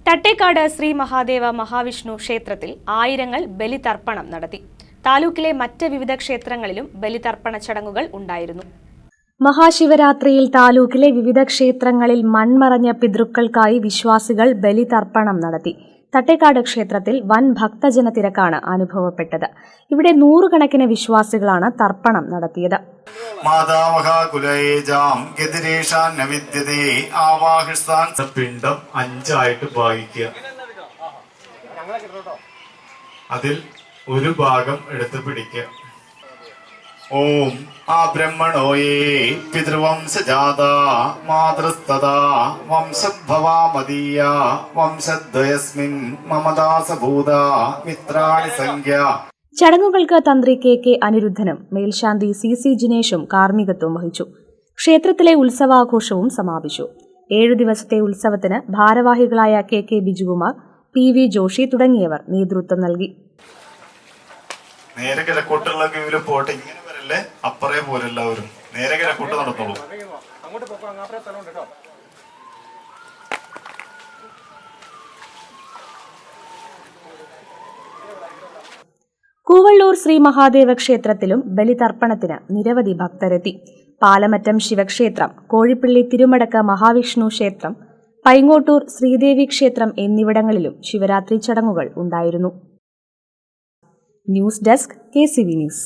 തട്ടേക്കാട് ശ്രീ മഹാദേവ മഹാവിഷ്ണു ക്ഷേത്രത്തിൽ ആയിരങ്ങൾ ബലിതർപ്പണം നടത്തി. താലൂക്കിലെ മറ്റ് വിവിധ ക്ഷേത്രങ്ങളിലും ബലിതർപ്പണ ചടങ്ങുകൾ ഉണ്ടായിരുന്നു. മഹാശിവരാത്രിയിൽ താലൂക്കിലെ വിവിധ ക്ഷേത്രങ്ങളിൽ മൺമറഞ്ഞ പിതൃക്കൾക്കായി വിശ്വാസികൾ ബലിതർപ്പണം നടത്തി. തട്ടേക്കാട് ക്ഷേത്രത്തിൽ വൻ ഭക്തജന തിരക്കാണ് അനുഭവപ്പെട്ടത്. ഇവിടെ നൂറുകണക്കിന് വിശ്വാസികളാണ് തർപ്പണം നടത്തിയത്. പിണ്ഡം 5 ആയിട്ട് ഭാഗിക്കുക. അതിൽ ഒരു ഭാഗം എടുത്ത് പിടിക്കുക. ഓം ആ ബ്രഹ്മണോയേ പിതൃവംശജാത മാതൃസ്തദാ വംശദ്ഭവാ മദീയ വംശദ്വയസ്മിൻ മമദാസഭൂത മിത്രാണി സംഖ്യ. ചടങ്ങുകൾക്ക് തന്ത്രി കെ അനിരുദ്ധനും മേൽശാന്തി സി ജിനേഷും കാർമ്മികത്വം വഹിച്ചു. ക്ഷേത്രത്തിലെ ഉത്സവാഘോഷവും സമാപിച്ചു. 7 ദിവസത്തെ ഉത്സവത്തിന് ഭാരവാഹികളായ കെ ബിജുകുമാർ, PV ജോഷി തുടങ്ങിയവർ നേതൃത്വം നൽകി. നേരെ കിഴക്കോട്ടുള്ളൊക്കെ ഇവര് പോട്ടെ, ഇങ്ങനെ വരല്ലേ, അപ്പറേ പോലെ എല്ലാവരും നേരെ കിഴക്കോട്ട് നടത്തോളൂ. കൂവള്ളൂർ ശ്രീ മഹാദേവ ക്ഷേത്രത്തിലും ബലിതർപ്പണത്തിന് നിരവധി ഭക്തരെത്തി. പാലമറ്റം ശിവക്ഷേത്രം, കോഴിപ്പള്ളി തിരുമടക്ക മഹാവിഷ്ണു ക്ഷേത്രം, പൈങ്ങോട്ടൂർ ശ്രീദേവി ക്ഷേത്രം എന്നിവിടങ്ങളിലും ശിവരാത്രി ചടങ്ങുകൾ ഉണ്ടായിരുന്നു. News desk KCV news.